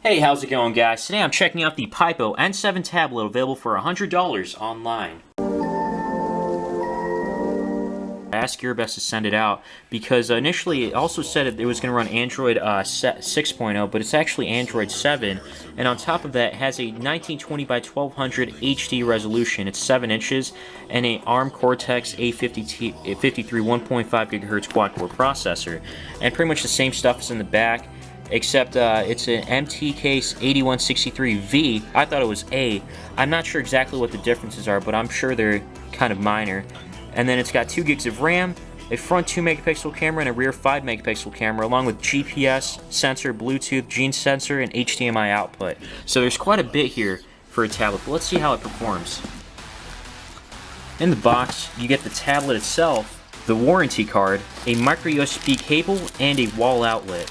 Hey, how's it going, guys? Today I'm checking out the Pipo N7 tablet available for $100 online. I asked Gearbest to send it out because initially it also said it was going to run Android 6.0, but it's actually Android 7, and on top of that it has a 1920 by 1200 HD resolution. It's 7 inches and a ARM Cortex A53 1.5 GHz quad-core processor, and pretty much the same stuff is in the back. Except it's an MT case 8163V. I thought it was A. I'm not sure exactly what the differences are, but I'm sure they're kind of minor. And then it's got 2 gigs of RAM, a front 2 megapixel camera, and a rear 5 megapixel camera, along with GPS, sensor, Bluetooth, gene sensor, and HDMI output. So there's quite a bit here for a tablet, but let's see how it performs. In the box, you get the tablet itself, the warranty card, a micro USB cable, and a wall outlet.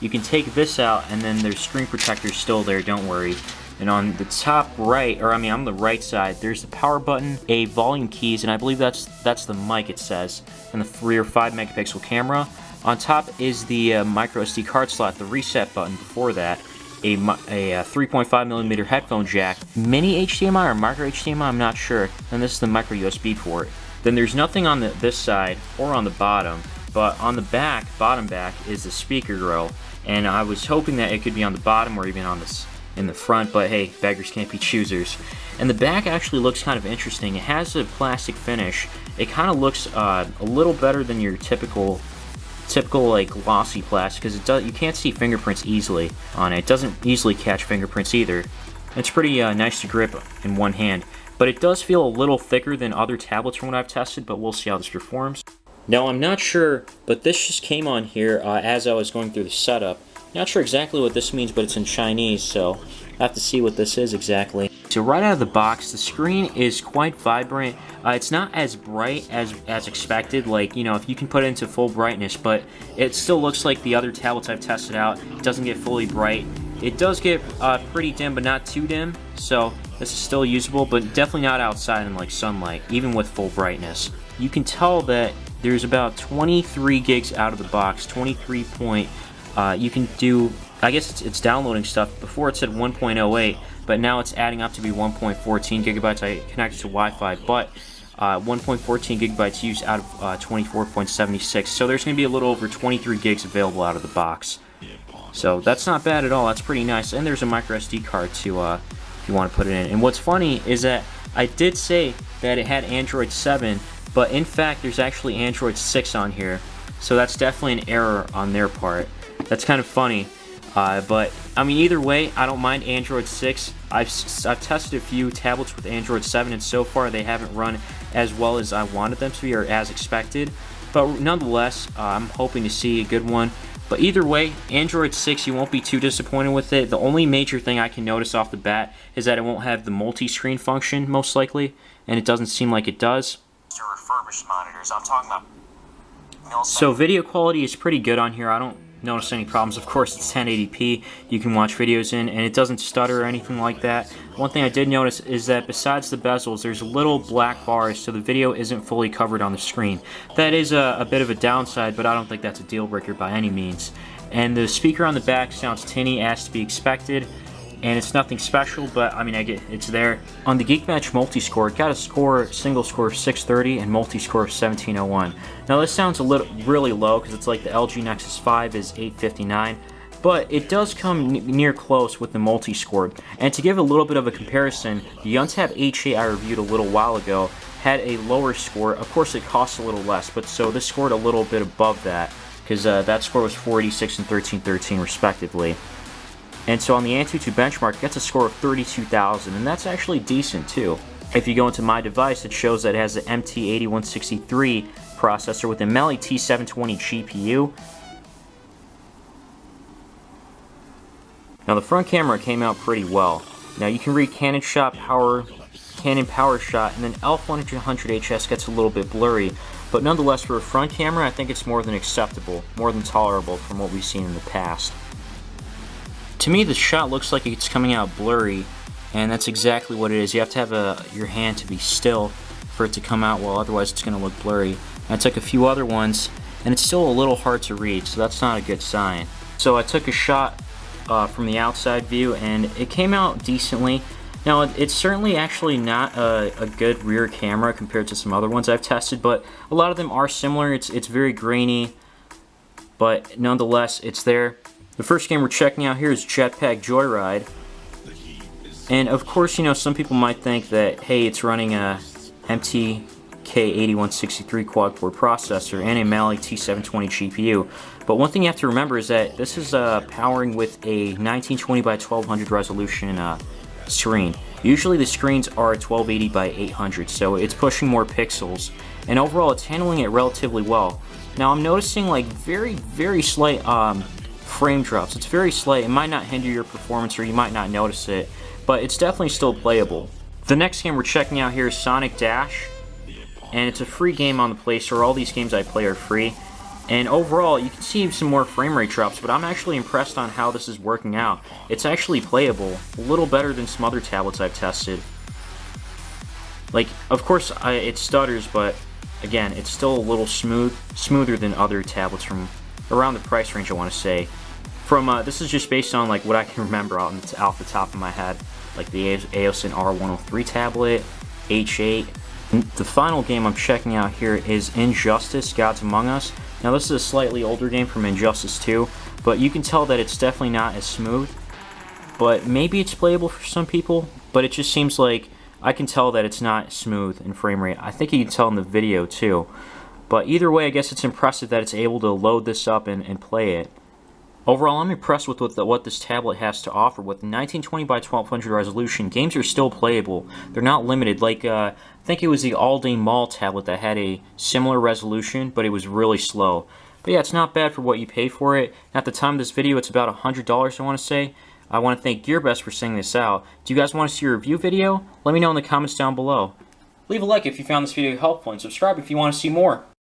You can take this out, and then there's screen protectors still there, don't worry. And on the top right, on the right side, there's the power button, a volume keys, and I believe that's the mic, it says, and the rear 5 megapixel camera. On top is the micro SD card slot, the reset button before that, a 3.5mm headphone jack, mini HDMI or micro HDMI, I'm not sure, and this is the micro USB port. Then there's nothing on this side or on the bottom, but on the back, bottom back, is the speaker grill. And I was hoping that it could be on the bottom or even on this in the front, but hey, beggars can't be choosers. And the back actually looks kind of interesting. It has a plastic finish. It kind of looks a little better than your typical like glossy plastic, because you can't see fingerprints easily on it. It doesn't easily catch fingerprints either. It's pretty nice to grip in one hand, but it does feel a little thicker than other tablets from what I've tested, but we'll see how this performs. Now, I'm not sure, but this just came on here as I was going through the setup. Not sure exactly what this means, but it's in Chinese, so I have to see what this is exactly. So right out of the box, the screen is quite vibrant. It's not as bright as expected, like, you know, if you can put it into full brightness, but it still looks like the other tablets I've tested out. It doesn't get fully bright. It does get pretty dim, but not too dim, so this is still usable, but definitely not outside in like sunlight, even with full brightness. You can tell that there's about 23 gigs out of the box, 23 point, you can do, I guess it's downloading stuff. Before it said 1.08, but now it's adding up to be 1.14 gigabytes. I connected to Wi-Fi, but 1.14 gigabytes used out of 24.76. So there's going to be a little over 23 gigs available out of the box. So that's not bad at all, that's pretty nice. And there's a micro SD card to, if you want to put it in. And what's funny is that I did say that it had Android 7, but in fact there's actually Android 6 on here, so that's definitely an error on their part. That's kind of funny, but I mean, either way, I don't mind Android 6. I've tested a few tablets with Android 7, and so far they haven't run as well as I wanted them to be, or as expected, but nonetheless, I'm hoping to see a good one. But either way, Android 6, you won't be too disappointed with it. The only major thing I can notice off the bat is that it won't have the multi-screen function, most likely, and it doesn't seem like it does. Refurbished monitors. I'm talking about. So video quality is pretty good on here. I don't notice any problems. Of course, it's 1080p. You can watch videos in, and it doesn't stutter or anything like that. One thing I did notice is that besides the bezels, there's little black bars, so the video isn't fully covered on the screen. That is a bit of a downside, but I don't think that's a deal breaker by any means. And the speaker on the back sounds tinny, as to be expected. And it's nothing special, but I mean, it's there. On the Geekbench multi-score, it got a single score of 630 and multi-score of 1701. Now this sounds really low because it's like the LG Nexus 5 is 859, but it does come near close with the multi-score. And to give a little bit of a comparison, the Untitled H8 I reviewed a little while ago had a lower score. Of course, it costs a little less, but so this scored a little bit above that, because that score was 486 and 1313 respectively. And so on the Antutu Benchmark, it gets a score of 32,000, and that's actually decent too. If you go into my device, it shows that it has the MT8163 processor with a Meli T720 GPU. Now the front camera came out pretty well. Now you can read Canon Power Shot, and then ELPH100HS gets a little bit blurry, but nonetheless for a front camera, I think it's more than acceptable, more than tolerable from what we've seen in the past. To me, the shot looks like it's coming out blurry, and that's exactly what it is. You have to have your hand to be still for it to come out well, otherwise it's going to look blurry. I took a few other ones, and it's still a little hard to read, so that's not a good sign. So I took a shot from the outside view, and it came out decently. Now, it's certainly actually not a good rear camera compared to some other ones I've tested, but a lot of them are similar. It's very grainy, but nonetheless, it's there. The first game we're checking out here is Jetpack Joyride. And of course, you know, some people might think that, hey, it's running a MTK8163 quad-core processor and a Mali T720 GPU. But one thing you have to remember is that this is powering with a 1920 by 1200 resolution screen. Usually the screens are 1280 by 800, so it's pushing more pixels. And overall, it's handling it relatively well. Now, I'm noticing like very slight frame drops. It's very slight. It might not hinder your performance, or you might not notice it, but it's definitely still playable. The next game we're checking out here is Sonic Dash, and it's a free game on the Play Store. All these games I play are free, and overall you can see some more frame rate drops, but I'm actually impressed on how this is working out. It's actually playable, a little better than some other tablets I've tested. Like, of course it stutters, but again, it's still a little smoother than other tablets from around the price range, I want to say. This is just based on like what I can remember off the top of my head, like the Aosin R103 tablet, H8. The final game I'm checking out here is Injustice: Gods Among Us. Now, this is a slightly older game from Injustice 2, but you can tell that it's definitely not as smooth. But maybe it's playable for some people, but it just seems like I can tell that it's not smooth in frame rate. I think you can tell in the video too. But either way, I guess it's impressive that it's able to load this up and play it. Overall, I'm impressed with what this tablet has to offer. With 1920 by 1200 resolution, games are still playable. They're not limited. Like, I think it was the Aldi Mall tablet that had a similar resolution, but it was really slow. But yeah, it's not bad for what you pay for it. At the time of this video, it's about $100, I want to say. I want to thank GearBest for sending this out. Do you guys want to see a review video? Let me know in the comments down below. Leave a like if you found this video helpful, and subscribe if you want to see more.